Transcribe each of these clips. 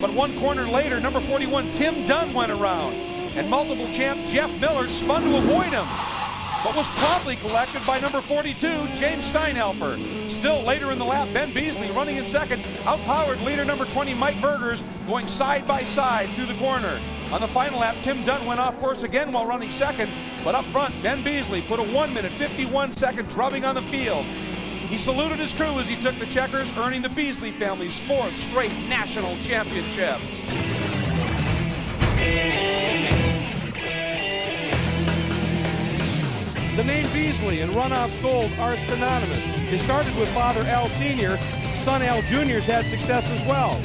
But one corner later, number 41, Tim Dunn went around, and multiple champ Jeff Miller spun to avoid him, but was promptly collected by number 42, James Steinhelfer. Still later in the lap, Ben Beasley running in second, outpowered leader number 20, Mike Bergers, going side by side through the corner. On the final lap, Tim Dunn went off course again while running second, but up front, Ben Beasley put a 1 minute 51 second drubbing on the field. He saluted his crew as he took the checkers, earning the Beasley family's 4th straight national championship. The name Beasley and Runoffs Gold are synonymous. It started with Father Al Sr., son Al Jr.'s had success as well.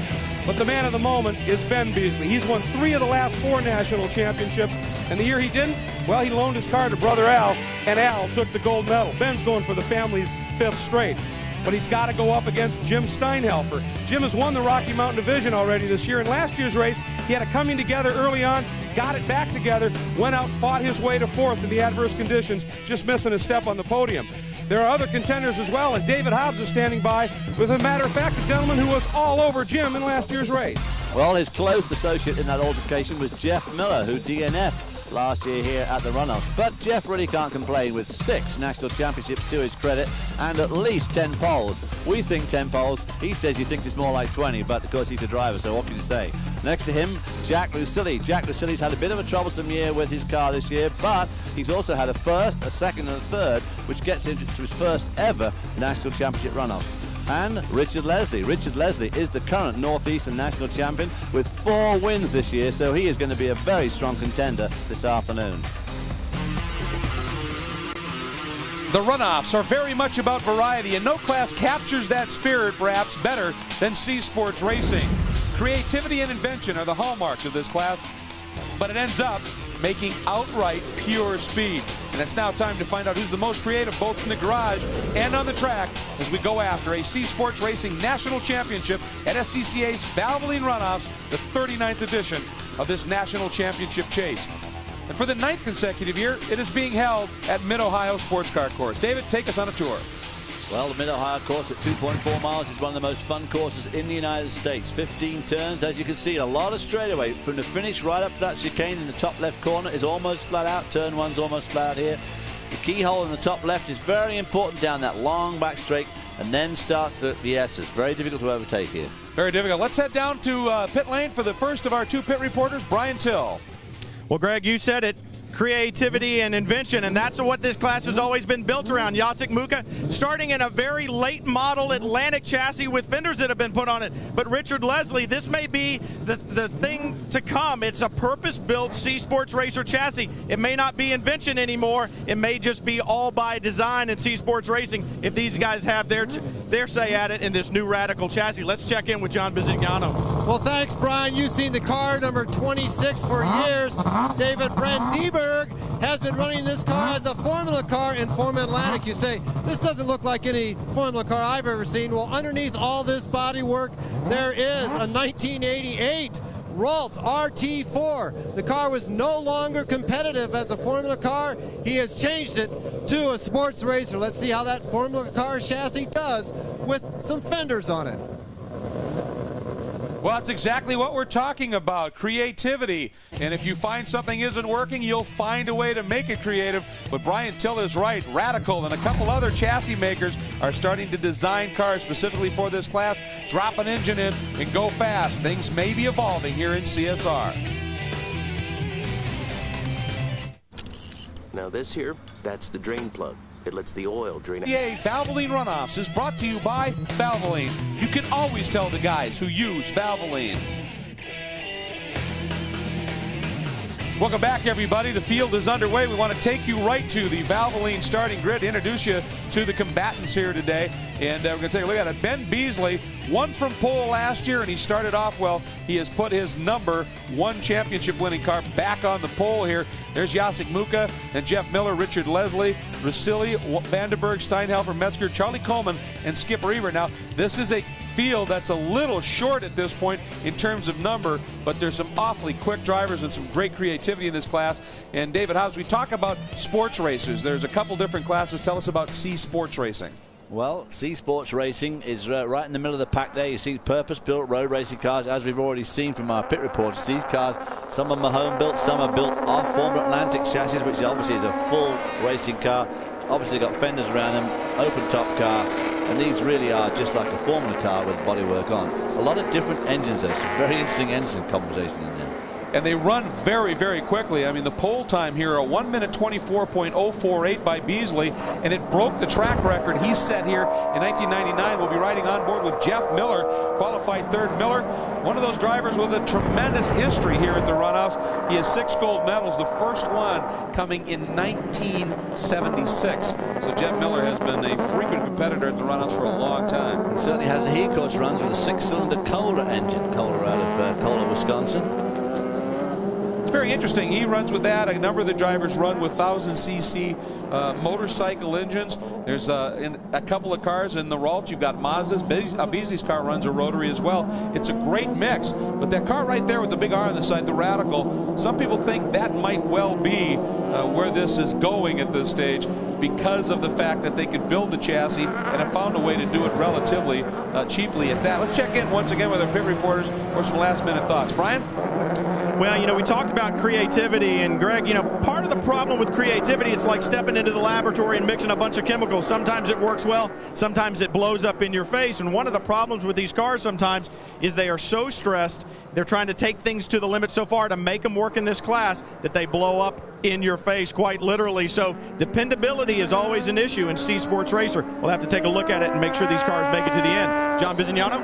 But the man of the moment is Ben Beasley. He's won 3 of the last 4 national championships, and the year he didn't, well, he loaned his car to brother Al, and Al took the gold medal. Ben's going for the family's 5th straight, but he's got to go up against Jim Steinhelfer. Jim has won the Rocky Mountain Division already this year. In last year's race, he had a coming together early on, got it back together, went out, fought his way to 4th in the adverse conditions, just missing a step on the podium. There are other contenders as well, and David Hobbs is standing by with, a matter of fact, a gentleman who was all over Jim in last year's race. Well, his close associate in that altercation was Jeff Miller, who DNF'd last year here at the Runoffs. But Jeff really can't complain with 6 national championships to his credit and at least 10 poles. We think 10 poles. He says he thinks it's more like 20, but of course he's a driver, so what can you say? Next to him, Jack Lucilli. Jack Lucilli's had a bit of a troublesome year with his car this year, but he's also had a 1st, a 2nd, and a 3rd, which gets him to his 1st ever national championship runoffs. And Richard Leslie. Richard Leslie is the current Northeastern national champion with 4 wins this year, so he is going to be a very strong contender this afternoon. The Runoffs are very much about variety, and no class captures that spirit perhaps better than C Sports Racing. Creativity and invention are the hallmarks of this class, but it ends up making outright pure speed. And it's now time to find out who's the most creative, both in the garage and on the track, as we go after a C Sports Racing National Championship at SCCA's Valvoline Runoffs, the 39th edition of this National Championship chase. And for the 9th consecutive year, it is being held at Mid-Ohio Sports Car Course. David, take us on a tour. Well, the Mid-Ohio course at 2.4 miles is one of the most fun courses in the United States. 15 turns, as you can see, a lot of straightaway. From the finish right up to that chicane in the top left corner is almost flat out. Turn 1's almost flat out here. The keyhole in the top left is very important down that long back straight, and then starts the S's. Very difficult to overtake here. Very difficult. Let's head down to pit lane for the first of our 2 pit reporters, Brian Till. Well, Greg, you said it. Creativity and invention, and that's what this class has always been built around. Jacek Muka starting in a very late model Atlantic chassis with fenders that have been put on it. But Richard Leslie, this may be the thing to come. It's a purpose-built C Sports Racer chassis. It may not be invention anymore. It may just be all by design in C Sports Racing if these guys have their say at it in this new radical chassis. Let's check in with John Bizignano. Well, thanks, Brian. You've seen the car number 26 for years. David Brent Dieberg has been running this car as a Formula car in Formula Atlantic. You say, this doesn't look like any Formula car I've ever seen. Well, underneath all this bodywork, there is a 1988 Ralt RT4. The car was no longer competitive as a Formula car. He has changed it to a sports racer. Let's see how that Formula car chassis does with some fenders on it. Well, that's exactly what we're talking about, creativity. And if you find something isn't working, you'll find a way to make it creative. But Brian Till is right. Radical and a couple other chassis makers are starting to design cars specifically for this class. Drop an engine in and go fast. Things may be evolving here in CSR. Now this here, that's the drain plug. It lets the oil drain out. SCCA Valvoline Runoffs is brought to you by Valvoline. You can always tell the guys who use Valvoline. Welcome back, everybody. The field is underway. We want to take you right to the Valvoline starting grid, introduce you to the combatants here today. And we're going to take a look at it. Ben Beasley won from pole last year, and he started off well. He has put his number 1 championship winning car back on the pole here. There's Jacek Muka and Jeff Miller, Richard Leslie, Russilli, Vandenberg, Steinhelfer, Metzger, Charlie Coleman, and Skip Reaver. Now, this is a field that's a little short at this point in terms of number, but there's some awfully quick drivers and some great creativity in this class. And David Hobbs, we talk about sports racers. There's a couple different classes. Tell us about C Sports Racing. Well, C Sports Racing is right in the middle of the pack there. You see purpose-built road racing cars, as we've already seen from our pit reports. These cars, some of them are home-built, some are built off Formula Atlantic chassis, which obviously is a full racing car. Obviously got fenders around them, open-top car, and these really are just like a Formula car with bodywork on. A lot of different engines there. Some very interesting engine composition in there. And they run very, very quickly. I mean, the pole time here, a 1 minute 24.048 by Beasley, and it broke the track record he set here in 1999. We'll be riding on board with Jeff Miller, qualified third. Miller, one of those drivers with a tremendous history here at the Runoffs. He has 6 gold medals, the first one coming in 1976. So Jeff Miller has been a frequent competitor at the Runoffs for a long time. He certainly has. He, of course, runs with a 6-cylinder Kohler engine, Kohler out of Kohler, Wisconsin. Very interesting. He runs with that. A number of the drivers run with 1000cc motorcycle engines. There's in a couple of cars in the Ralt. You've got Mazdas. Beasley's car runs a rotary as well. It's a great mix. But that car right there with the big R on the side, the Radical, some people think that might well be where this is going at this stage, because of the fact that they could build the chassis and have found a way to do it relatively cheaply at that. Let's check in once again with our pit reporters for some last-minute thoughts. Brian? Well, you know, we talked about creativity, and Greg, you know, part of the problem with creativity, it's like stepping into the laboratory and mixing a bunch of chemicals. Sometimes it works well, sometimes it blows up in your face, and one of the problems with these cars sometimes is they are so stressed, they're trying to take things to the limit so far to make them work in this class that they blow up in your face, quite literally. So dependability is always an issue in C Sports Racer. We'll have to take a look at it and make sure these cars make it to the end. John Bizignano?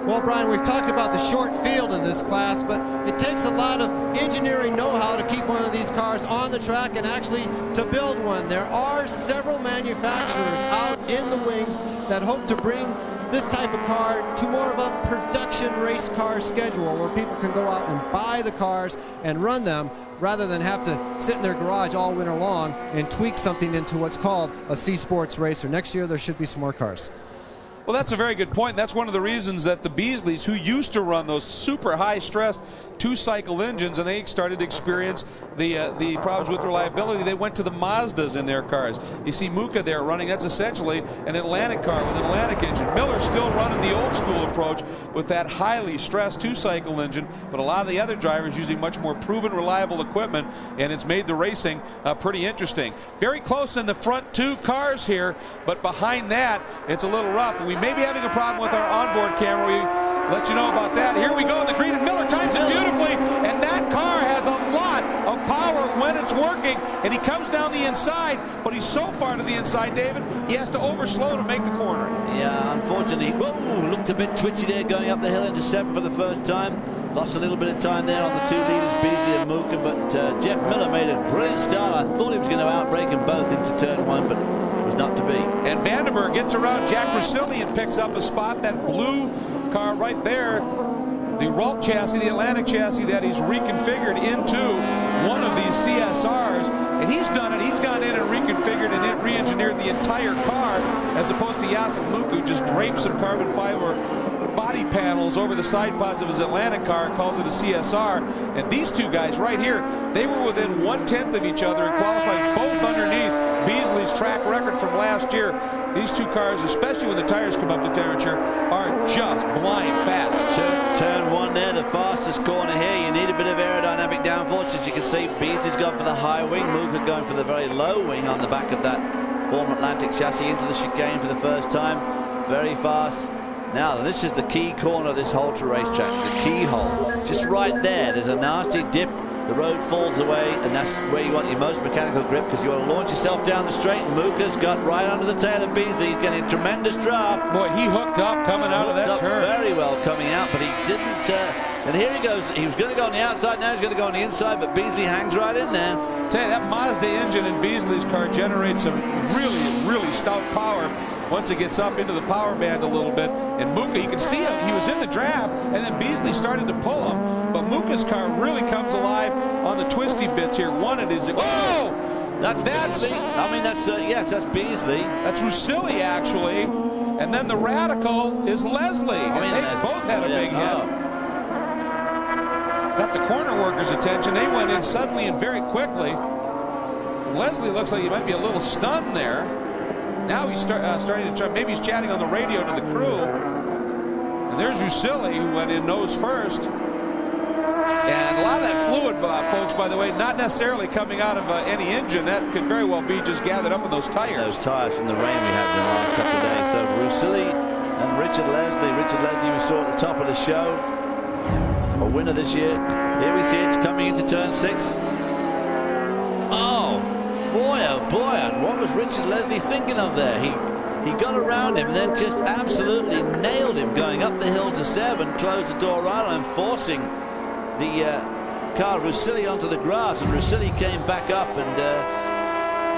Well, Brian, we've talked about the short field in this class, but it takes a lot of engineering know-how to keep one of these cars on the track and actually to build one. There are several manufacturers out in the wings that hope to bring this type of car to more of a production race car schedule where people can go out and buy the cars and run them rather than have to sit in their garage all winter long and tweak something into what's called a C Sports Racer. Next year, there should be some more cars. Well, that's a very good point. That's one of the reasons that the Beasleys, who used to run those super high-stressed 2-cycle engines, and they started to experience the problems with reliability, they went to the Mazdas in their cars. You see Muka there running. That's essentially an Atlantic car with an Atlantic engine. Miller's still running the old-school approach with that highly stressed 2-cycle engine, but a lot of the other drivers using much more proven, reliable equipment, and it's made the racing pretty interesting. Very close in the front 2 cars here, but behind that, it's a little rough. We may be having a problem with our onboard camera. We let you know about that. Here we go in the green, and Miller times it beautifully, and that car has a lot of power when it's working, and he comes down the inside, but he's so far to the inside, David, he has to overslow to make the corner. Yeah, unfortunately, whoa, looked a bit twitchy there going up the hill into 7 for the first time. Lost a little bit of time there on the 2 leaders, Beasley and Muka, but Jeff Miller made a brilliant start. I thought he was going to outbrake them both into turn 1, but was not to be. And Vandenberg gets around Jack Russilli and picks up a spot. That blue car right there, the Ralt chassis, the Atlantic chassis that he's reconfigured into one of these CSRs, and he's done it. He's gone in and reconfigured and re-engineered the entire car, as opposed to Jacek Muka, who just drapes some carbon fiber body panels over the side pods of his Atlantic car, calls it a CSR. And these two guys right here, they were within 1/10 of each other and qualified both underneath Beasley's track record from last year. These two cars, especially when the tires come up to temperature, are just blind fast. Turn 1 there, the fastest corner here. You need a bit of aerodynamic downforce. As you can see, Beasley's gone for the high wing, Muka going for the very low wing on the back of that Formula Atlantic chassis into the chicane for the first time. Very fast. Now, this is the key corner of this Halter racetrack, the keyhole. Just right there, there's a nasty dip. The road falls away, and that's where you want your most mechanical grip, because you want to launch yourself down the straight. And Muka's got right under the tail of Beasley. He's getting a tremendous draft. Boy, he hooked up coming out of that turn. Very well coming out, but he didn't. And here he goes. He was going to go on the outside. Now he's going to go on the inside, but Beasley hangs right in there. Tell you, that Mazda engine in Beasley's car generates some really stout power once it gets up into the power band a little bit. And Muka, you can see him, he was in the draft, and then Beasley started to pull him. But Muka's car really comes alive on the twisty bits here. One, it is, whoa! That's Beasley. I mean, that's, yes, that's Beasley. That's Russilli, actually. And then the Radical is Leslie. I mean, they both had a big hit. Got the corner workers' attention. They went in suddenly and very quickly. Leslie looks like he might be a little stunned there. Now he's starting to try. Maybe he's chatting on the radio to the crew. And there's Russilli, who went in nose first. And a lot of that fluid, folks, by the way, not necessarily coming out of any engine. That could very well be just gathered up in those tires. Those tires from the rain we had in the last couple of days. So Russilli and Richard Leslie. Richard Leslie, we saw at the top of the show, a winner this year. Here we see it's coming into turn 6. Oh boy, and what was Richard Leslie thinking of there? He got around him and then just absolutely nailed him going up the hill to 7, closed the door right on him, forcing the car Russilli onto the grass, and Russilli came back up, and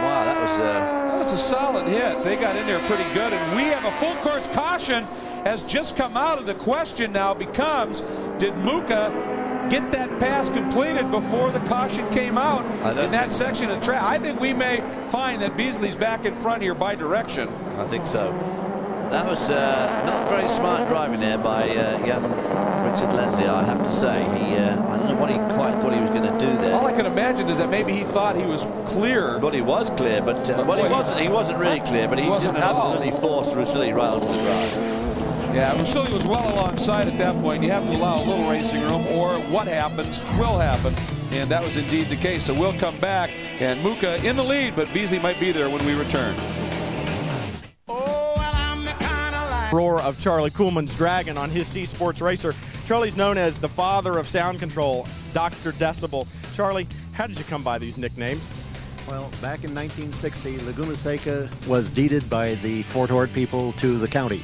wow, that was a solid hit. They got in there pretty good, and we have a full course caution has just come out. Of the question now becomes, did Muka get that pass completed before the caution came out in that section of track? I think we may find that Beasley's back in front here by direction. I think so. That was not very smart driving there by young Richard Leslie, I have to say. I don't know what he quite thought he was going to do there. All I can imagine is that maybe he thought he was clear. But he was clear, but he wasn't really clear, but he just absolutely forced Russilli right onto the grass. Yeah, Russilli was well alongside at that point. You have to allow a little racing room, or what happens will happen. And that was indeed the case. So we'll come back, and Muka in the lead, but Beasley might be there when we return. Roar of Charlie Kuhlman's Dragon on his C Sports Racer. Charlie's known as the father of sound control, Dr. Decibel. Charlie, how did you come by these nicknames? Well, back in 1960, Laguna Seca was deeded by the Fort Ord people to the county.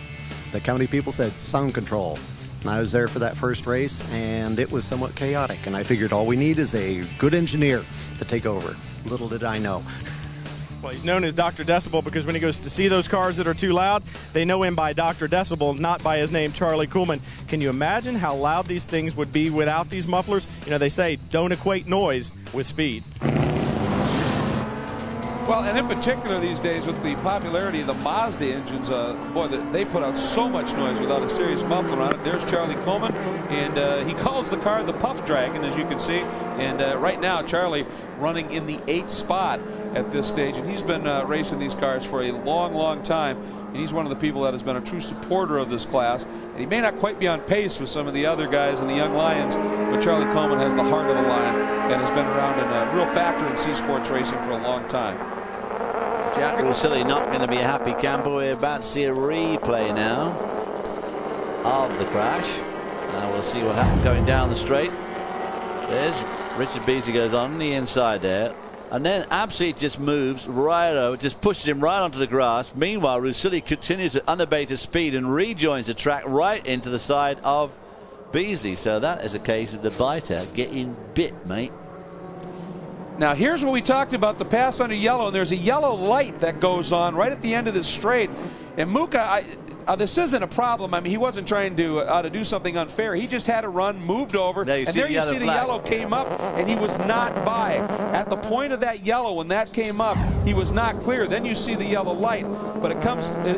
The county people said sound control. And I was there for that first race, and it was somewhat chaotic. And I figured all we need is a good engineer to take over. Little did I know. Well, he's known as Dr. Decibel because when he goes to see those cars that are too loud, they know him by Dr. Decibel, not by his name, Charlie Kuhlman. Can you imagine how loud these things would be without these mufflers? You know, they say don't equate noise with speed. Well, and in particular these days with the popularity of the Mazda engines, boy, they put out so much noise without a serious muffler on it. There's Charlie Kuhlman, and he calls the car the Puff Dragon, as you can see. And right now, Charlie running in the 8th spot at this stage, and he's been racing these cars for a long, long time. And he's one of the people that has been a true supporter of this class. And he may not quite be on pace with some of the other guys in the Young Lions, but Charlie Kuhlman has the heart of the line and has been around and a real factor in C Sports racing for a long time. Jack Russilli not going to be a happy camper. We're about to see a replay now of the crash. We'll see what happened going down the straight. There's Richard Beasley goes on the inside there. And then absolutely just moves right over, just pushes him right onto the grass. Meanwhile, Russilli continues at unabated speed and rejoins the track right into the side of Beasley. So that is a case of the biter getting bit, mate. Now here's what we talked about, the pass under yellow, and there's a yellow light that goes on right at the end of this straight. And Muka, this isn't a problem. I mean, he wasn't trying to do something unfair. He just had a run, moved over, and there you see the yellow came up, and he was not by. At the point of that yellow, when that came up, he was not clear. Then you see the yellow light, but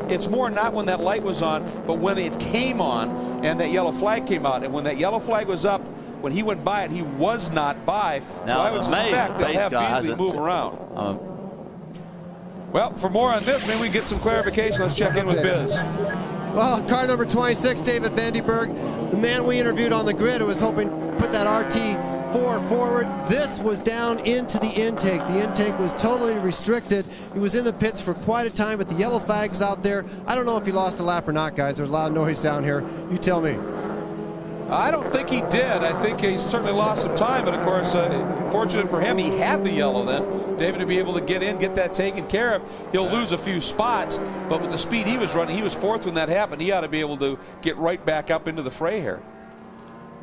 it's more not when that light was on, but when it came on and that yellow flag came out. And when that yellow flag was up, when he went by it, he was not by. So I would suspect they'll have Beasley move around. Well, for more on this, maybe we get some clarification. Let's check in with Biz. Well, car number 26, David Vandenberg, the man we interviewed on the grid who was hoping to put that RT4 forward. This was down into the intake. The intake was totally restricted. He was in the pits for quite a time, but the yellow flag's out there. I don't know if he lost a lap or not, guys. There's a lot of noise down here. You tell me. I don't think he did. I think he certainly lost some time, but of course, fortunate for him, he had the yellow then. David to be able to get in, get that taken care of. He'll lose a few spots, but with the speed he was running, he was 4th when that happened. He ought to be able to get right back up into the fray here.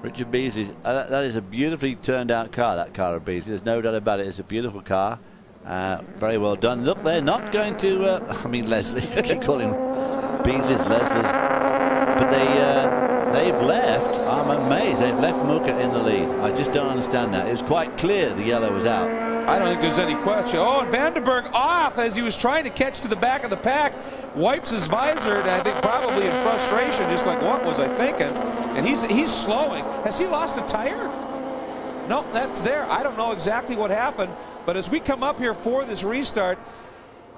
Richard Beasley, that is a beautifully turned out car, that car of Beasley. There's no doubt about it. It's a beautiful car. Very well done. Look, they're not going to, I mean Leslie, I keep calling Beasley's Leslie's, but they've left. I'm amazed. They've left Muka in the lead. I just don't understand that. It was quite clear the yellow was out. I don't think there's any question. Oh, and Vandenberg off as he was trying to catch to the back of the pack. Wipes his visor, and I think probably in frustration, just like, what was I thinking? And he's slowing. Has he lost a tire? No, that's there. I don't know exactly what happened. But as we come up here for this restart,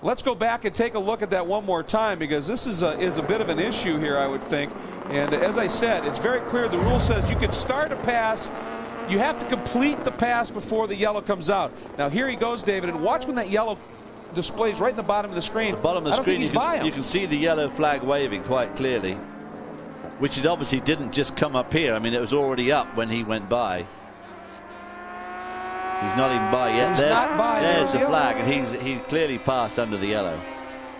Let's go back and take a look at that one more time, because this is a bit of an issue here, I would think. And as I said, it's very clear. The rule says you can start a pass. You have to complete the pass before the yellow comes out. Now here he goes, David, and watch when that yellow displays right in the bottom of the screen. The bottom of the screen, you can see the yellow flag waving quite clearly, which it obviously didn't just come up here. I mean, it was already up when he went by. He's not even by yet. There's the flag, and he clearly passed under the yellow.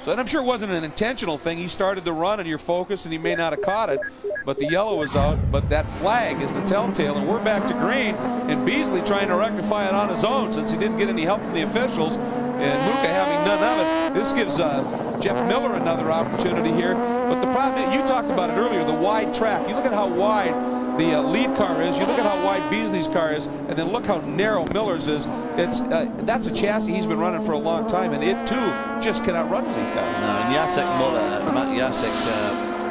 So, and I'm sure it wasn't an intentional thing. He started the run, and you're focused, and he may not have caught it. But the yellow was out. But that flag is the telltale, and we're back to green. And Beasley trying to rectify it on his own since he didn't get any help from the officials. And Muka having none of it. This gives Jeff Miller another opportunity here. But the problem, you talked about it earlier, the wide track. You look at how wide the lead car is. You look at how wide Beasley's car is, and then look how narrow Miller's is. That's a chassis he's been running for a long time, and it too just cannot run with these guys. No, and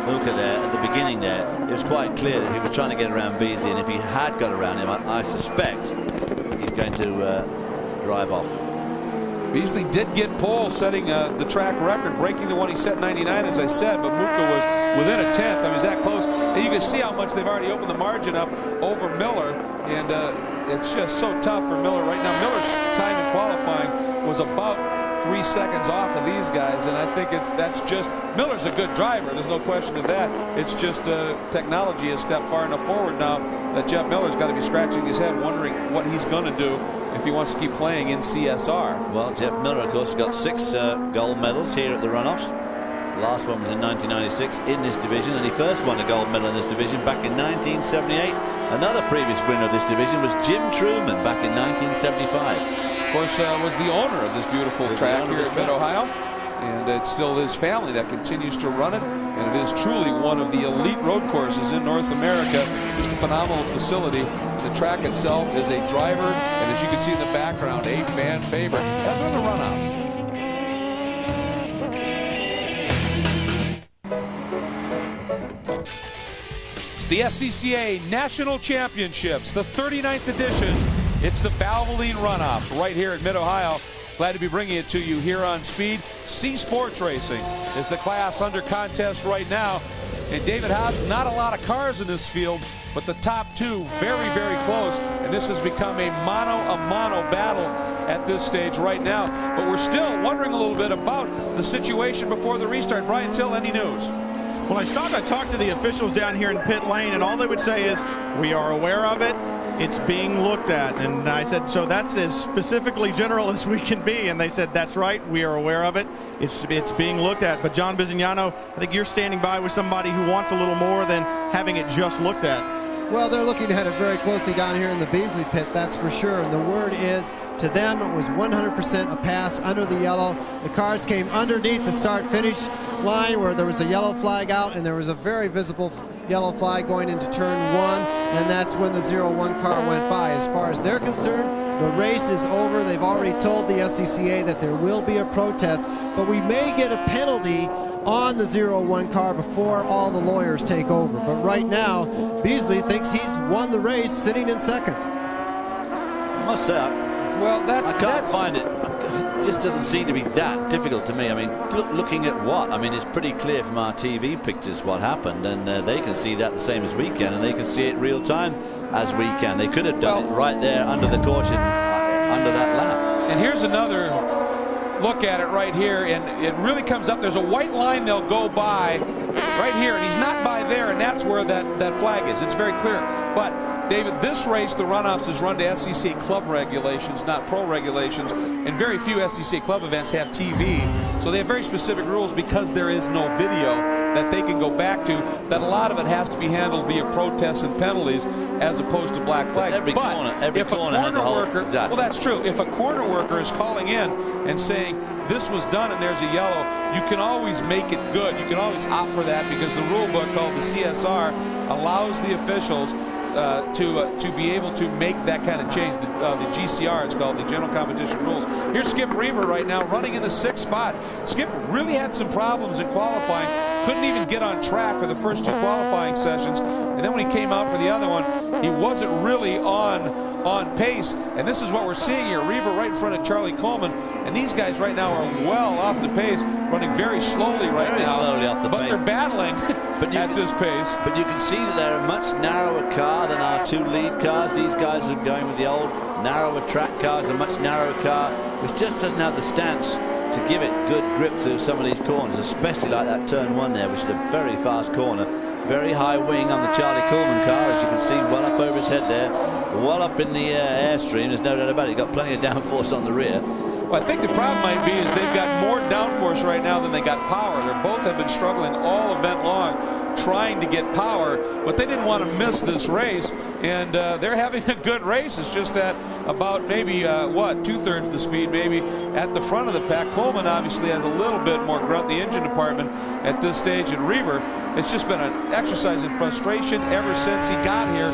Muka there at the beginning there, it was quite clear that he was trying to get around Beasley, and if he had got around him, I suspect he's going to drive off. Beasley did get pole, setting the track record, breaking the one he set in 99, as I said, but Muka was within a tenth. I mean, he's that close. And you can see how much they've already opened the margin up over Miller, and it's just so tough for Miller right now. Miller's time in qualifying was about 3 seconds off of these guys, and I think that's just Miller's a good driver. There's no question of that. It's just technology has stepped far enough forward now that Jeff Miller's got to be scratching his head, wondering what he's going to do if he wants to keep playing in CSR. Well, Jeff Miller, of course, got 6 gold medals here at the Runoffs. The last one was in 1996 in this division, and he first won a gold medal in this division back in 1978. Another previous winner of this division was Jim Truman back in 1975. Of course, was the owner of this beautiful track here at Mid-Ohio, and it's still his family that continues to run it, and it is truly one of the elite road courses in North America. Just a phenomenal facility. The track itself is a driver, and as you can see in the background, a fan favorite, as are the Runoffs. It's the SCCA National Championships, the 39th edition. It's the Valvoline Runoffs right here at Mid-Ohio. Glad to be bringing it to you here on Speed. C Sports Racing is the class under contest right now. And David Hobbs, not a lot of cars in this field, but the top two very, very close. And this has become a mano battle at this stage right now. But we're still wondering a little bit about the situation before the restart. Brian Till, any news? Well, I talked to the officials down here in pit lane, and all they would say is, we are aware of it. It's being looked at. And I said, so that's as specifically general as we can be. And they said, that's right, we are aware of it. It's being looked at. But John Bizignano, I think you're standing by with somebody who wants a little more than having it just looked at. Well, they're looking at it very closely down here in the Beasley pit, that's for sure. And the word is, to them, it was 100% a pass under the yellow. The cars came underneath the start-finish line where there was a yellow flag out, and there was a very visible yellow flag going into turn 1, and that's when the 0-1 car went by. As far as they're concerned, the race is over. They've already told the SCCA that there will be a protest, but we may get a penalty on the 0-1 car before all the lawyers take over. But right now, Beasley thinks he's won the race sitting in second. I must say, I can't find it. It just doesn't seem to be that difficult to me. I mean, looking at what? I mean, it's pretty clear from our TV pictures what happened, and they can see that the same as we can, and they can see it real time as we can. They could have done it right there under the caution, under that lap. And here's another look at it right here, and it really comes up. There's a white line they'll go by right here, and he's not by there, and that's where that flag is. It's very clear. But David, this race, the Runoffs, is run to SCCA club regulations, not pro regulations, and very few SCCA club events have TV, so they have very specific rules because there is no video that they can go back to, that a lot of it has to be handled via protests and penalties as opposed to black flags. Every corner has a worker, exactly. Well, that's true. If a corner worker is calling in and saying this was done and there's a yellow, you can always make it good. You can always opt for that because the rule book called the CSR allows the officials to be able to make that kind of change. The GCR, it's called, the General Competition Rules. Here's Skip Reamer right now running in the 6th spot. Skip really had some problems in qualifying. couldn't even get on track for the first 2 qualifying sessions. And then when he came out for the other one, he wasn't really on pace. And this is what we're seeing here. Reber right in front of Charlie Coleman. And these guys right now are well off the pace, running very slowly right now. Slowly off the but pace. They're battling at this pace. But you can see that they're a much narrower car than our 2 lead cars. These guys are going with the old narrower track cars, a much narrower car, which just doesn't have the stance to give it good grip through some of these corners, especially like that turn 1 there, which is a very fast corner. Very high wing on the Charlie Coleman car, as you can see, well up over his head there, well up in the airstream. There's no doubt about it. He's got plenty of downforce on the rear. Well, I think the problem might be is they've got more downforce right now than they got power. They both have been struggling all event long trying to get power, but they didn't want to miss this race, and they're having a good race. It's just at about maybe, what, 2/3 the speed maybe at the front of the pack. Coleman obviously has a little bit more grunt in the engine department at this stage, and Reber, it's just been an exercise in frustration ever since he got here.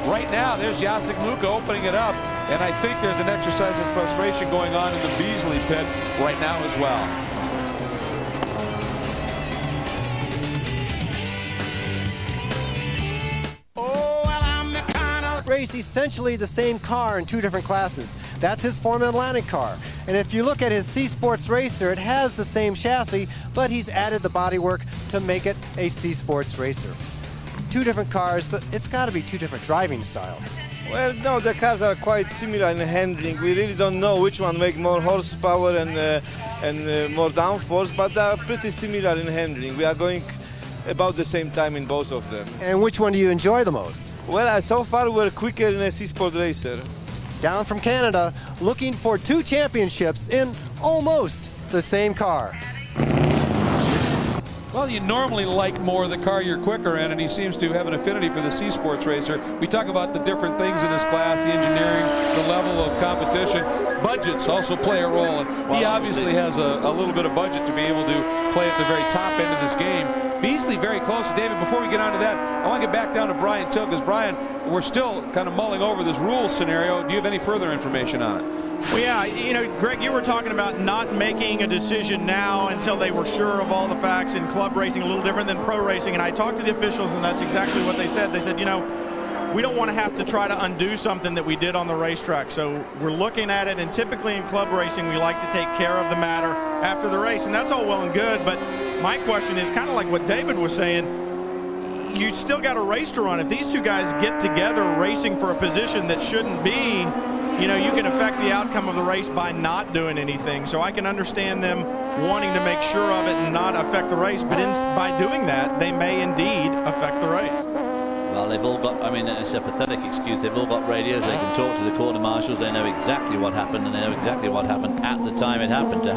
Right now, there's Jacek Muka opening it up, and I think there's an exercise in frustration going on in the Beasley pit right now as well. Race essentially the same car in 2 different classes. That's his Formula Atlantic car. And if you look at his C Sports Racer, it has the same chassis, but he's added the bodywork to make it a C Sports Racer. 2 different cars, but it's got to be 2 different driving styles. Well, no, the cars are quite similar in handling. We really don't know which one makes more horsepower and more downforce, but they are pretty similar in handling. We are going about the same time in both of them. And which one do you enjoy the most? Well, so far we're quicker in a C-Sport Racer. Down from Canada, looking for 2 championships in almost the same car. Well, you normally like more the car you're quicker in, and he seems to have an affinity for the C Sports Racer. We talk about the different things in this class, the engineering, the level of competition. Budgets also play a role, and he obviously has a little bit of budget to be able to play at the very top end of this game. Beasley very close. David, before we get on to that, I want to get back down to Brian Till, because Brian, we're still kind of mulling over this rules scenario. Do you have any further information on it? Well, yeah, you know, Greg, you were talking about not making a decision now until they were sure of all the facts. In club racing, a little different than pro racing, and I talked to the officials, and that's exactly what they said. They said, you know, we don't want to have to try to undo something that we did on the racetrack, so we're looking at it, and typically in club racing, we like to take care of the matter after the race, and that's all well and good, but my question is kind of like what David was saying. You still got a race to run. If these 2 guys get together racing for a position that shouldn't be, you know, you can affect the outcome of the race by not doing anything. So I can understand them wanting to make sure of it and not affect the race, but by doing that, they may indeed affect the race. Well, they've all got, I mean, it's a pathetic excuse. They've all got radios. They can talk to the quarter marshals. They know exactly what happened, and they know exactly what happened at the time it happened. To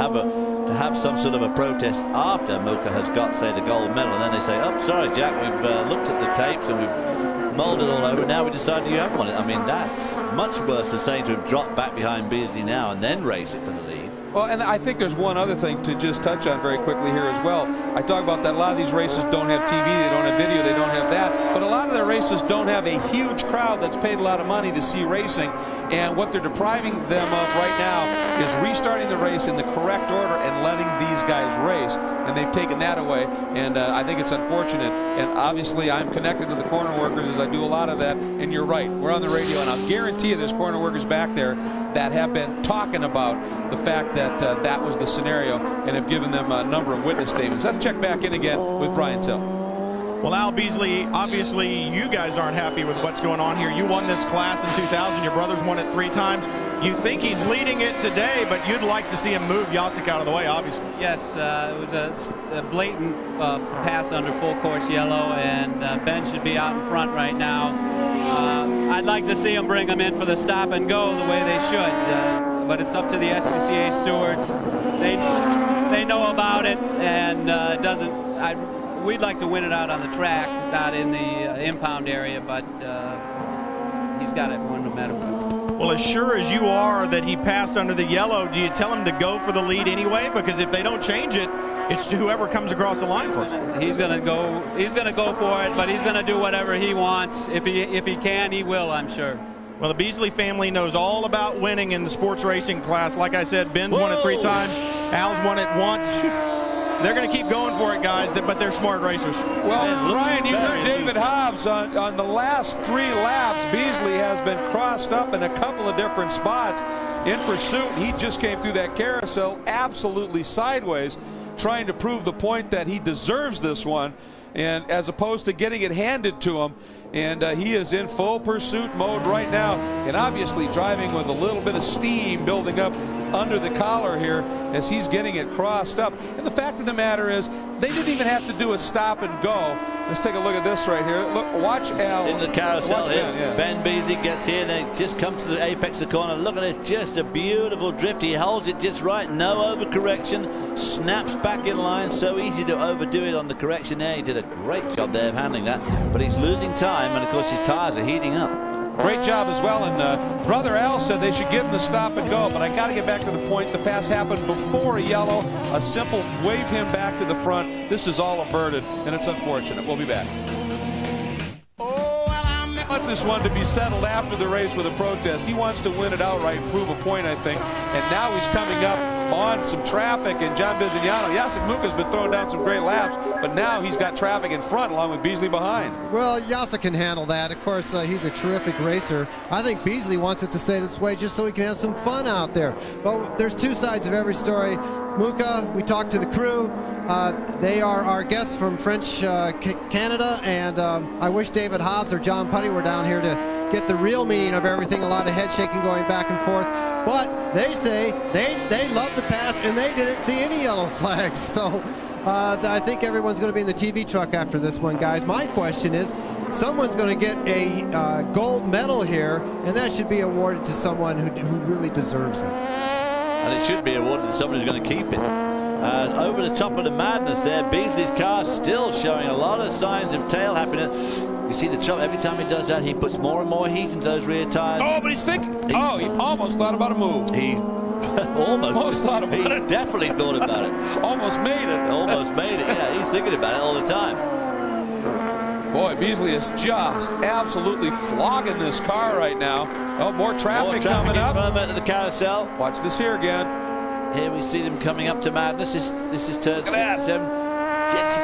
have some sort of a protest after Muka has got, say, the gold medal, and then they say, oh, sorry, Jack, we've looked at the tapes and we've mulled it all over. Now we decided you haven't won it. I mean, that's much worse than saying to him, drop back behind Beasley now and then race it for the lead. Well, and I think there's one other thing to just touch on very quickly here as well. I talk about that a lot of these races don't have TV, they don't have video, they don't have that, but a lot of their races don't have a huge crowd that's paid a lot of money to see racing, and what they're depriving them of right now is restarting the race in the correct order and letting these guys race, and they've taken that away, and I think it's unfortunate. And obviously I'm connected to the corner workers, as I do a lot of that, and you're right, we're on the radio, and I'll guarantee you there's corner workers back there that have been talking about the fact that that was the scenario and have given them a number of witness statements. Let's check back in again with Brian Till. Well, Al Beasley, obviously you guys aren't happy with what's going on here. You won this class in 2000. Your brother's won it 3 times. You think he's leading it today, but you'd like to see him move Jacek out of the way, obviously. Yes, it was a blatant pass under full course yellow, and Ben should be out in front right now. I'd like to see him bring him in for the stop and go the way they should. But it's up to the SCCA stewards. They know about it, and we'd like to win it out on the track, not in the impound area, but he's got it won no matter what. Well, as sure as you are that he passed under the yellow, do you tell him to go for the lead anyway? Because if they don't change it, it's whoever comes across the line first. He's going to go. He's going to go for it, but he's going to do whatever he wants. If he can, he will, I'm sure. Well, the Beasley family knows all about winning in the sports racing class. Like I said, Ben's won it 3 times. Al's won it once. They're going to keep going for it, guys, but they're smart racers. Well, Brian, you heard David Hobbs on the last 3 laps. Beasley has been crossed up in a couple of different spots in pursuit. He just came through that carousel absolutely sideways, trying to prove the point that he deserves this one, and as opposed to getting it handed to him. And he is in full pursuit mode right now, and obviously driving with a little bit of steam building up under the collar here as he's getting it crossed up. And the fact of the matter is, they didn't even have to do a stop and go. Let's take a look at this right here. Look, watch Al. In the carousel here. Yeah. Ben Beasley gets here and it just comes to the apex of the corner. Look at this, just a beautiful drift. He holds it just right, no overcorrection, snaps back in line. So easy to overdo it on the correction there. He did a great job there of handling that, but he's losing time, and of course his tires are heating up. Great job as well, and Brother Al said they should give him the stop and go, but I got to get back to the point. The pass happened before a yellow. A simple wave him back to the front. This is all averted, and it's unfortunate. We'll be back. I want this one to be settled after the race with a protest. He wants to win it outright and prove a point, I think, and now he's coming up on some traffic, and John Bizignano. Jacek Muka's been throwing down some great laps, but now he's got traffic in front along with Beasley behind. Well, Jacek can handle that. Of course, he's a terrific racer. I think Beasley wants it to stay this way just so he can have some fun out there. But there's 2 sides of every story. Muka, we talked to the crew. They are our guests from French Canada, and I wish David Hobbs or John Putty were down here to get the real meaning of everything. A lot of head shaking going back and forth. But they say they love the pass and they didn't see any yellow flags. So I think everyone's going to be in the TV truck after this one, guys. My question is, someone's going to get a gold medal here, and that should be awarded to someone who really deserves it. And it should be awarded to someone who's going to keep it. Over the top of the madness there, Beasley's car still showing a lot of signs of tail happiness. You see the trouble, every time he does that, he puts more and more heat into those rear tires. Oh, but he's thinking. He almost thought about a move. He almost thought about it. He definitely thought about it. Almost made it. Almost made it, yeah. He's thinking about it all the time. Boy, Beasley is just absolutely flogging this car right now. Oh, more traffic coming up. In front of the carousel. Watch this here again. Here we see them coming up to madness. This is turn 67.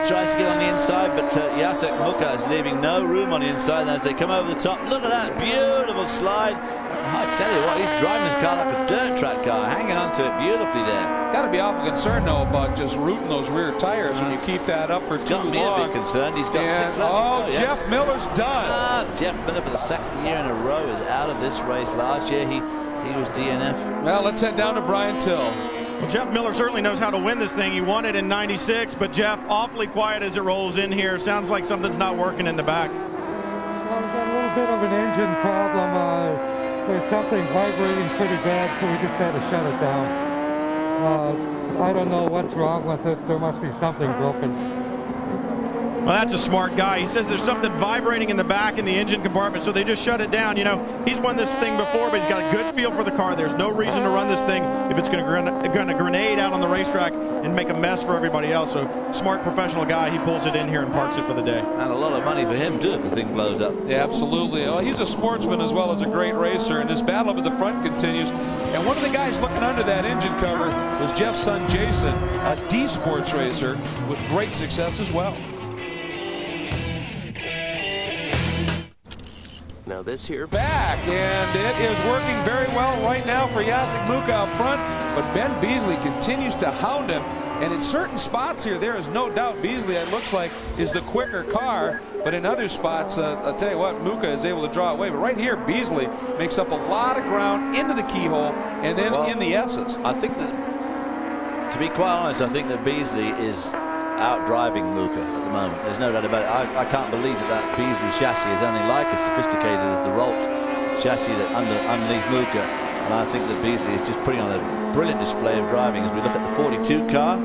Tries to get on the inside, but Jacek Muka is leaving no room on the inside. And as they come over the top, look at that beautiful slide. I tell you what, he's driving his car like a dirt track car, hanging onto it beautifully there. Got to be awful concerned, though, about just rooting those rear tires when you keep that up for too long. Got me a bit concerned. He's got 6 laps. Oh, Jeff Miller's done. Jeff Miller, for the 2nd year in a row, is out of this race. Last year, he was DNF. Well, let's head down to Brian Till. Well, Jeff Miller certainly knows how to win this thing. He won it in '96, but Jeff, awfully quiet as it rolls in here. Sounds like something's not working in the back. Well, we've got a little bit of an engine problem. There's something vibrating pretty bad, so we just had to shut it down. I don't know what's wrong with it. There must be something broken. Well, that's a smart guy. He says there's something vibrating in the back in the engine compartment, so they just shut it down. You know, he's won this thing before, but he's got a good feel for the car. There's no reason to run this thing if it's going to grenade out on the racetrack and make a mess for everybody else. So, smart professional guy. He pulls it in here and parks it for the day. And a lot of money for him, too, if the thing blows up. Yeah, absolutely. Oh, he's a sportsman as well as a great racer, and his battle up at the front continues. And one of the guys looking under that engine cover was Jeff's son, Jason, a D-Sports racer with great success as well. Now this here back, and it is working very well right now for Jacek Muka up front, but Ben Beasley continues to hound him, and in certain spots here, there is no doubt Beasley, it looks like, is the quicker car, but in other spots, I'll tell you what, Muka is able to draw away, but right here, Beasley makes up a lot of ground into the keyhole, and then in the S's. I think that, to be quite honest, I think that Beasley is out-driving Muka at the moment. There's no doubt about it. I can't believe that Beasley chassis is only like as sophisticated as the Rolt chassis that underneath Muka. And I think that Beasley is just putting on a brilliant display of driving as we look at the 42 car.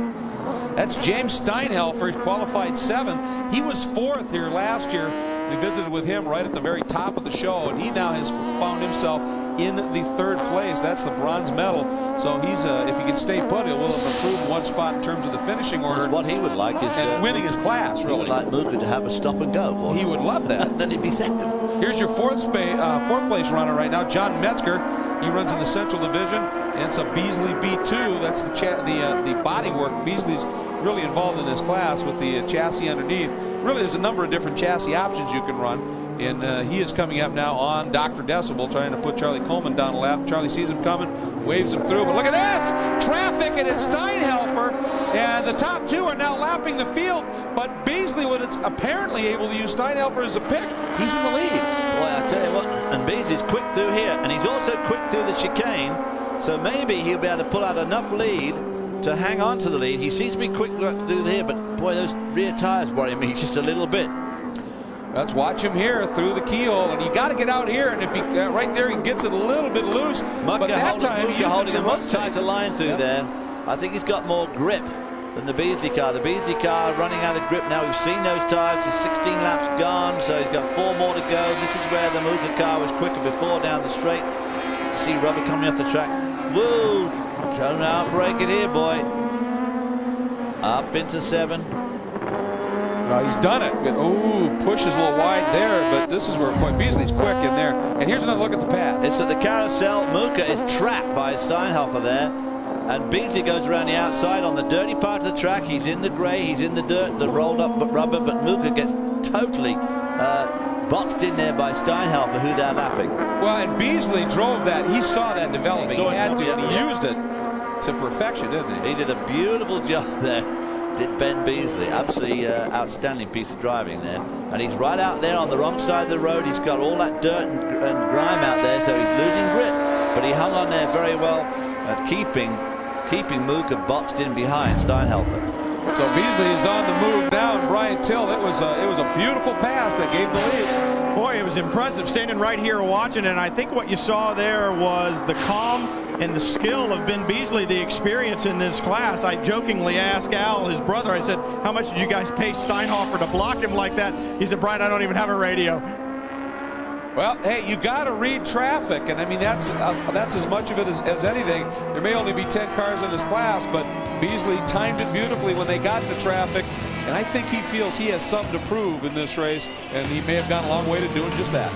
That's James Steinhelfer, qualified 7th. He was 4th here last year. We visited with him right at the very top of the show, and he now has found himself in the 3rd place. That's the bronze medal. So he's, if he can stay put, he will have improved 1 spot in terms of the finishing order. What he would like is winning his class. Really, he would like Muka to have a stop and go for him. He would love that. Then he'd be 2nd. Here's your 4th place runner right now, John Metzger. He runs in the Central Division, and it's a Beasley B2. That's the bodywork. Beasley's really involved in this class with the chassis underneath. Really, there's a number of different chassis options you can run. And he is coming up now on Dr. Decibel, trying to put Charlie Coleman down a lap. Charlie sees him coming, waves him through. But look at this! Traffic, and it's Steinhelfer. And the top two are now lapping the field. But Beasley was apparently able to use Steinhelfer as a pick. He's in the lead. Boy, I tell you what, and Beasley's quick through here. And he's also quick through the chicane. So maybe he'll be able to pull out enough lead to hang on to the lead. He seems to be quick through here, but boy, those rear tires worry me just a little bit. Let's watch him here through the keyhole, and you got to get out here. And if he right there, he gets it a little bit loose. But that time he's holding a much tighter line through there. I think he's got more grip than the Beasley car. The Beasley car running out of grip now. We've seen those tires. There's 16 laps gone, so he's got 4 more to go. This is where the Muka car was quicker before down the straight. You see rubber coming off the track. Whoa! Don't outbrake it here, boy. Up into 7. He's done it. Ooh, pushes a little wide there, but this is where Beasley's quick in there. And here's another look at the pass. It's at the carousel. Muka is trapped by Steinhelfer there. And Beasley goes around the outside on the dirty part of the track. He's in the grey, he's in the dirt, the rolled up rubber, but Muka gets totally boxed in there by Steinhelfer, who they're lapping. Well, and Beasley drove that. He saw that developing. He had to, and he used it to perfection, didn't he? He did a beautiful job there. Did Ben Beasley. Absolutely outstanding piece of driving there. And he's right out there on the wrong side of the road. He's got all that dirt and grime out there, so he's losing grip. But he hung on there very well at keeping Muka boxed in behind Steinhelfer. So Beasley is on the move now, and Brian Till, it was a beautiful pass that gave the lead. Boy, it was impressive standing right here watching, and I think what you saw there was the calm and the skill of Ben Beasley, the experience in this class. I jokingly asked Al, his brother, I said, how much did you guys pay Steinhelfer to block him like that? He said, Brian, I don't even have a radio. Well, hey, you got to read traffic, and I mean that's as much of it as anything. There may only be 10 cars in this class, but Beasley timed it beautifully when they got to traffic, and I think he feels he has something to prove in this race, and he may have gone a long way to doing just that.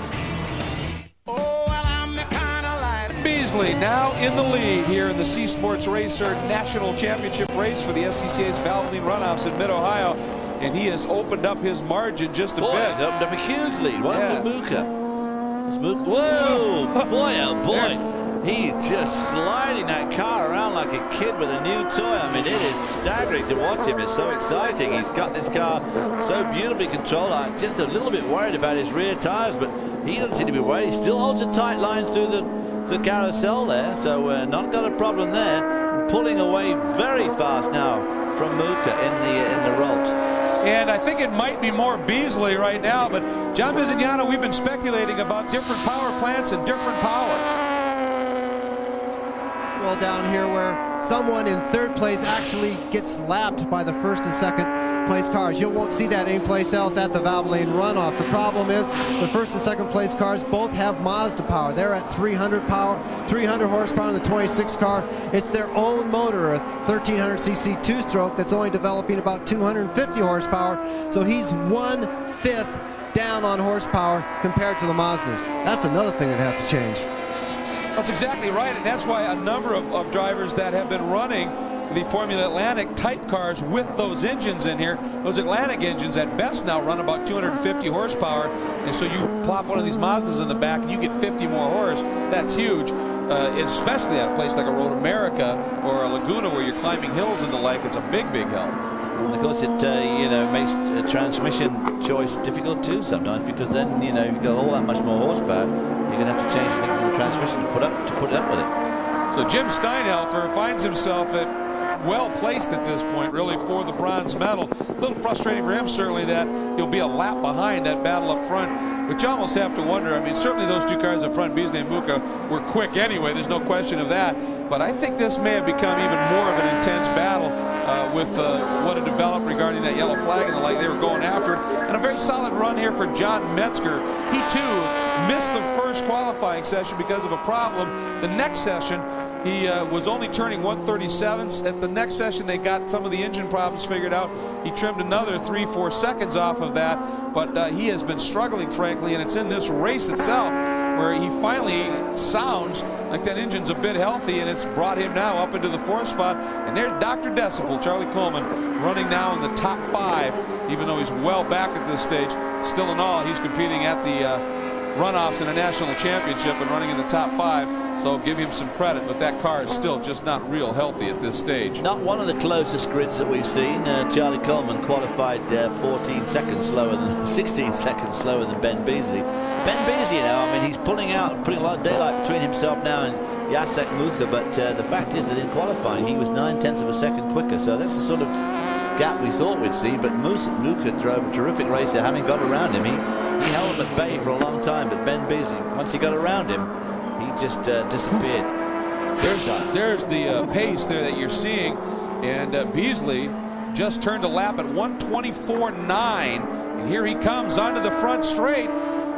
Beasley now in the lead here in the C Sports Racer National Championship race for the SCCA's Valvoline Runoffs in Mid-Ohio, and he has opened up his margin just a bit. He's opened up a huge lead. What happened to Muka? Whoa! Boy, oh boy. He's just sliding that car around like a kid with a new toy. I mean, it is staggering to watch him. It's so exciting. He's got this car so beautifully controlled. I'm just a little bit worried about his rear tires, but he doesn't seem to be worried. He still holds a tight line through the carousel there, so not got a problem there. Pulling away very fast now from Muka in the Rolt. And I think it might be more Beasley right now, but John Bizignano, we've been speculating about different power plants and different power. Well, down here where someone in third place actually gets lapped by the first and second place cars. You won't see that anyplace else at the Valvoline Runoff. The problem is the first and second place cars both have Mazda power. They're at 300 horsepower in the 26 car. It's their own motor, a 1300cc two-stroke that's only developing about 250 horsepower. So he's 1/5 down on horsepower compared to the Mazdas. That's another thing that has to change. That's exactly right, and that's why a number of drivers that have been running the Formula Atlantic type cars with those engines in here, those Atlantic engines at best now run about 250 horsepower, and so you plop one of these Mazdas in the back and you get 50 more horse. That's huge, especially at a place like a Road America or a Laguna where you're climbing hills and the like. It's a big help. And of course, it makes a transmission choice difficult too sometimes, because then you've got all that much more horsepower. You're going to have to change things in the transmission to put it up with it. So Jim Steinhelfer finds himself well placed at this point, really, for the bronze medal. A little frustrating for him, certainly, that he'll be a lap behind that battle up front. But you almost have to wonder. I mean, certainly those two cars up front, Beasley and Muka, were quick anyway. There's no question of that. But I think this may have become even more of an intense battle with what had developed regarding that yellow flag and the like. They were going after it. And a very solid run here for John Metzger. He, too, missed the first qualifying session because of a problem. The next session, he was only turning 137ths. At the next session, they got some of the engine problems figured out. He trimmed another 3-4 seconds off of that. But he has been struggling, frankly, and it's in this race itself where he finally sounds like that engine's a bit healthy, and it's brought him now up into the 4th spot. And there's Dr. Decibel, Charlie Coleman, running now in the top 5, even though he's well back at this stage. Still in all, he's competing at the runoffs in a national championship and running in the top 5. So give him some credit, but that car is still just not real healthy at this stage. Not one of the closest grids that we've seen. Charlie Coleman qualified 14 seconds slower than 16 seconds slower than Ben Beasley. Ben Beasley now, I mean, he's putting a lot of daylight between himself now and Jacek Mucha, but the fact is that in qualifying he was 9/10 of a second quicker, so that's the sort of gap we thought we'd see. But Mucha drove a terrific race there, having got around him. He held him at bay for a long time, but Ben Beasley, once he got around him, he just disappeared. There's the pace there that you're seeing, and Beasley just turned a lap at 1:24.9, and here he comes onto the front straight,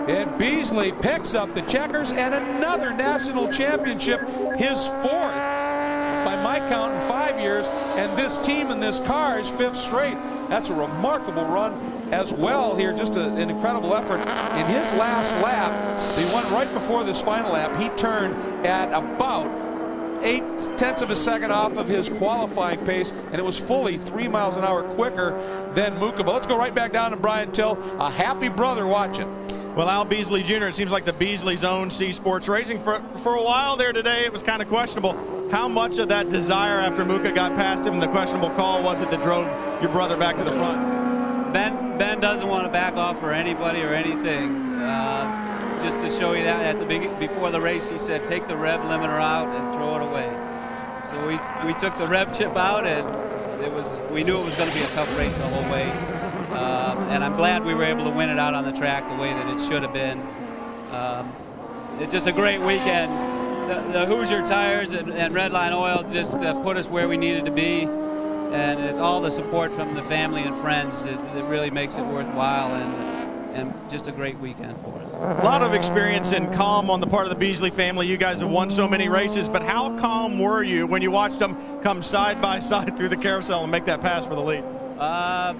and Beasley picks up the checkers and another national championship, his 4th by my count in 5 years, and this team and this car is 5th straight. That's a remarkable run as well here, just an incredible effort. In his last lap, the one right before this final lap, he turned at about 8/10 of a second off of his qualifying pace, and it was fully 3 miles an hour quicker than Mucha. But let's go right back down to Brian Till, a happy brother watching. Well, Al Beasley Jr., it seems like the Beasleys own C Sports Racing. For a while there today, it was kind of questionable. How much of that desire after Mucha got past him and the questionable call was it that drove your brother back to the front? Ben doesn't want to back off for anybody or anything. Just to show you that, at the before the race, he said, take the rev limiter out and throw it away. So we took the rev chip out, and we knew it was going to be a tough race the whole way. And I'm glad we were able to win it out on the track the way that it should have been. It's just a great weekend. The Hoosier tires and Redline Oil just put us where we needed to be, and it's all the support from the family and friends that really makes it worthwhile, and just a great weekend for us. A lot of experience and calm on the part of the Beasley family. You guys have won so many races, but how calm were you when you watched them come side by side through the carousel and make that pass for the lead? I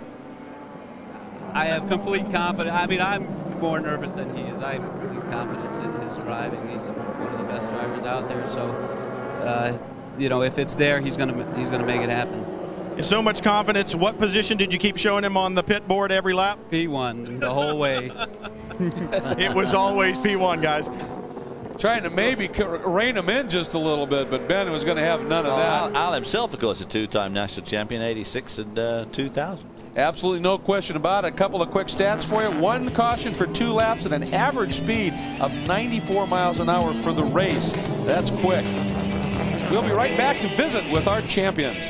have complete confidence. I mean, I'm more nervous than he is. I have complete confidence in his driving. He's one of the best drivers out there. So, you know, if it's there, he's gonna make it happen. In so much confidence, what position did you keep showing him on the pit board every lap? P1 the whole way. It was always P1, guys. Trying to maybe rein him in just a little bit, but Ben was going to have none of that. Al himself, of course, a 2-time national champion, 86 and 2000. Absolutely no question about it. A couple of quick stats for you. 1 caution for 2 laps and an average speed of 94 miles an hour for the race. That's quick. We'll be right back to visit with our champions.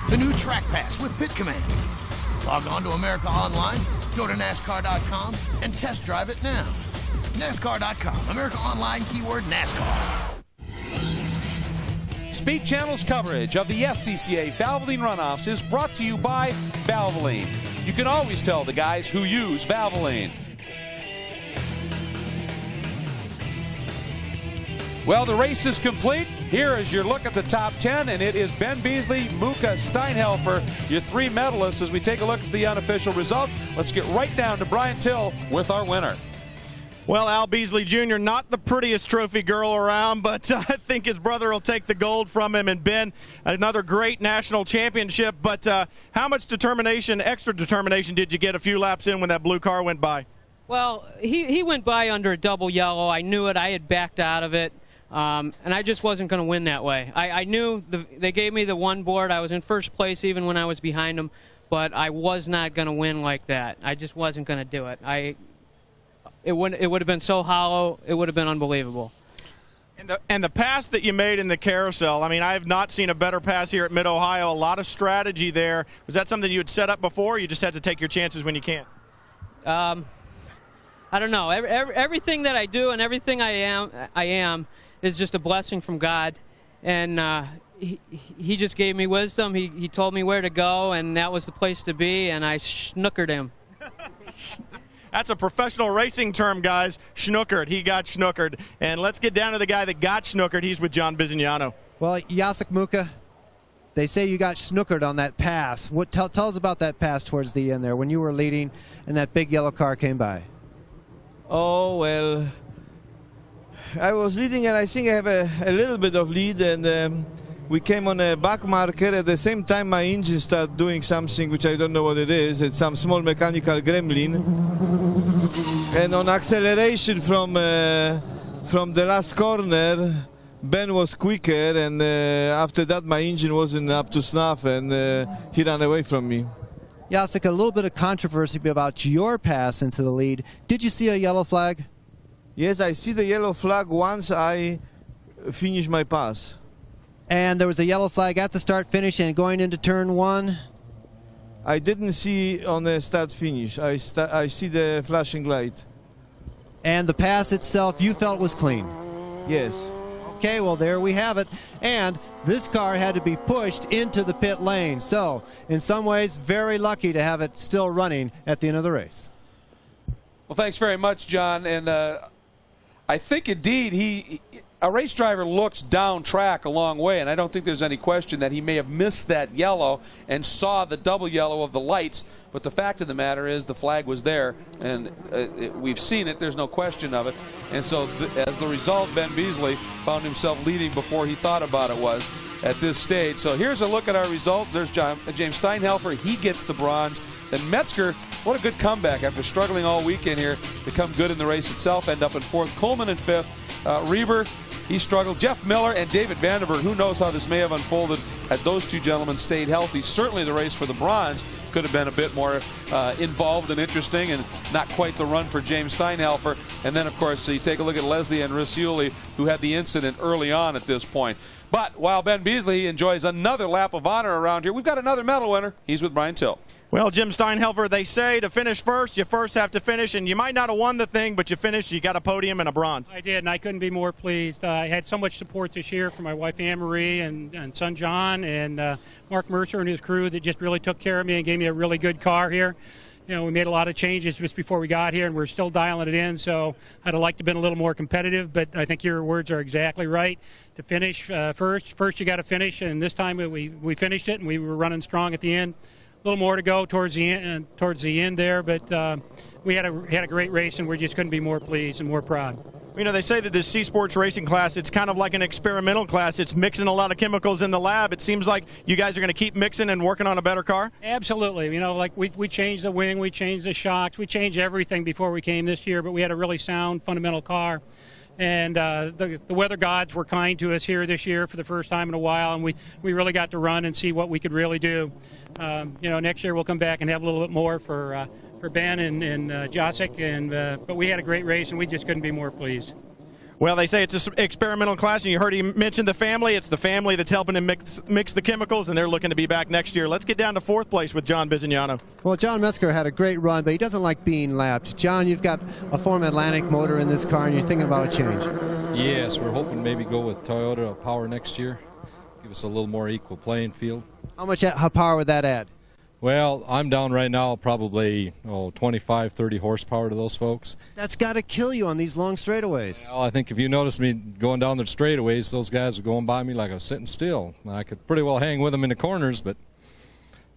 The new Track Pass with Pit Command. Log on to America Online, go to NASCAR.com, and test drive it now. NASCAR.com, America Online, keyword NASCAR. Speed Channel's coverage of the SCCA Valvoline Runoffs is brought to you by Valvoline. You can always tell the guys who use Valvoline. Well, the race is complete. Here is your look at the top 10, and it is Ben Beasley, Mucha, Steinhelfer, your 3 medalists. As we take a look at the unofficial results, let's get right down to Brian Till with our winner. Well, Al Beasley Jr., not the prettiest trophy girl around, but I think his brother will take the gold from him. And Ben, another great national championship. But how much determination, extra determination, did you get a few laps in when that blue car went by? Well, he went by under a double yellow. I knew it. I had backed out of it. And I just wasn't going to win that way. I knew they gave me the one board. I was in first place even when I was behind them, but I was not going to win like that. I just wasn't going to do it. It would have been so hollow. It would have been unbelievable. And the pass that you made in the carousel, I mean, I have not seen a better pass here at Mid-Ohio. A lot of strategy there. Was that something you had set up before, or you just had to take your chances when you can? I don't know. Everything that I do and everything I am is just a blessing from God. And, he just gave me wisdom. He told me where to go, and that was the place to be, and I snookered him. That's a professional racing term, guys. Snookered. He got snookered. And let's get down to the guy that got snookered. He's with John Bizignano. Well, Jacek Mucha, they say you got snookered on that pass. Tell us about that pass towards the end there when you were leading and that big yellow car came by. Oh, well, I was leading, and I think I have a little bit of lead, and we came on a back marker. At the same time, my engine started doing something which I don't know what it is. It's some small mechanical gremlin. And on acceleration from the last corner, Ben was quicker, and after that my engine wasn't up to snuff, and he ran away from me. Jacek, a little bit of controversy about your pass into the lead. Did you see a yellow flag? Yes, I see the yellow flag once I finish my pass. And there was a yellow flag at the start-finish and going into turn one? I didn't see on the start-finish. I see the flashing light. And the pass itself you felt was clean? Yes. Okay, well, there we have it. And this car had to be pushed into the pit lane. So, in some ways, very lucky to have it still running at the end of the race. Well, thanks very much, John. And I think, indeed, a race driver looks down track a long way, and I don't think there's any question that he may have missed that yellow and saw the double yellow of the lights. But the fact of the matter is the flag was there, and we've seen it. There's no question of it. And so as the result, Ben Beasley found himself leading before he thought about it was at this stage. So here's a look at our results. There's James Steinhelfer. He gets the bronze. Then Metzger, what a good comeback after struggling all weekend here to come good in the race itself, end up in fourth. Coleman in fifth. Reber, he struggled. Jeff Miller and David Vandenberg, who knows how this may have unfolded had those two gentlemen stayed healthy. Certainly the race for the bronze could have been a bit more involved and interesting, and not quite the run for James Steinhelfer. And then, of course, you take a look at Leslie and Riccioli, who had the incident early on at this point. But while Ben Beasley enjoys another lap of honor around here, we've got another medal winner. He's with Brian Till. Well, Jim Steinhelfer, they say to finish first, you first have to finish, and you might not have won the thing, but you finished, you got a podium and a bronze. I did, and I couldn't be more pleased. I had so much support this year from my wife Anne-Marie and son John and Mark Mercer and his crew that just really took care of me and gave me a really good car here. You know, we made a lot of changes just before we got here, and we're still dialing it in, so I'd have liked to have been a little more competitive, but I think your words are exactly right. To finish first you got to finish, and this time we finished it, and we were running strong at the end. A little more to go towards the end there, but we had a great race, and we just couldn't be more pleased and more proud. You know, they say that this C Sports racing class, it's kind of like an experimental class. It's mixing a lot of chemicals in the lab. It seems like you guys are going to keep mixing and working on a better car? Absolutely. You know, like we changed the wing, we changed the shocks, we changed everything before we came this year, but we had a really sound, fundamental car. And the weather gods were kind to us here this year for the first time in a while, and we really got to run and see what we could really do. You know, next year we'll come back and have a little bit more for Ben and Jacek, but we had a great race, and we just couldn't be more pleased. Well, they say it's an experimental class, and you heard he mention the family. It's the family that's helping him mix the chemicals, and they're looking to be back next year. Let's get down to fourth place with John Bizignano. Well, John Metzger had a great run, but he doesn't like being lapped. John, you've got a Form Atlantic motor in this car, and you're thinking about a change. Yes, we're hoping maybe go with Toyota Power next year. Give us a little more equal playing field. How much power would that add? Well, I'm down right now probably 25, 30 horsepower to those folks. That's got to kill you on these long straightaways. Well, I think if you notice me going down the straightaways, those guys are going by me like I was sitting still. I could pretty well hang with them in the corners, but,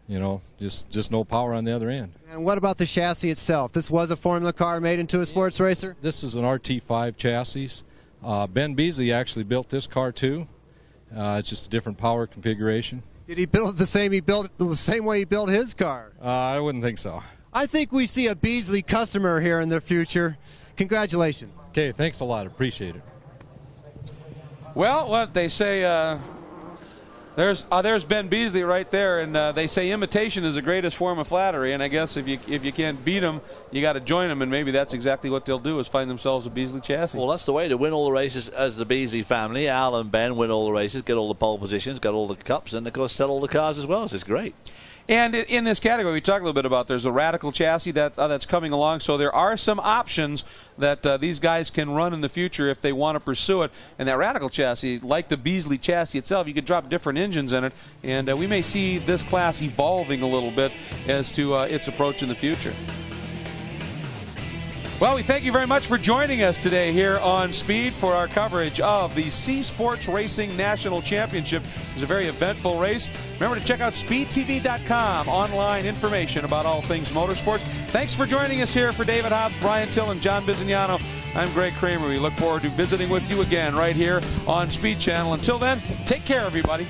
you know, just no power on the other end. And what about the chassis itself? This was a Formula car made into a sports racer? This is an RT5 chassis. Ben Beasley actually built this car, too. It's just a different power configuration. Did he build it the same way he built his car? I wouldn't think so. I think we see a Beasley customer here in the future. Congratulations. Okay, thanks a lot. Appreciate it. Well, what they say, there's Ben Beasley right there, and they say imitation is the greatest form of flattery. And I guess if you can't beat them, you got to join them, and maybe that's exactly what they'll do is find themselves a Beasley chassis. Well, that's the way to win all the races as the Beasley family. Al and Ben win all the races, get all the pole positions, get all the cups, and of course sell all the cars as well. So it's great. And in this category, we talked a little bit about there's a Radical chassis that's coming along, so there are some options that these guys can run in the future if they want to pursue it. And that Radical chassis, like the Beasley chassis itself, you could drop different engines in it, and we may see this class evolving a little bit as to its approach in the future. Well, we thank you very much for joining us today here on Speed for our coverage of the C Sports Racing National Championship. It was a very eventful race. Remember to check out speedtv.com, online information about all things motorsports. Thanks for joining us here. For David Hobbs, Brian Till, and John Bizignano, I'm Greg Kramer. We look forward to visiting with you again right here on Speed Channel. Until then, take care, everybody.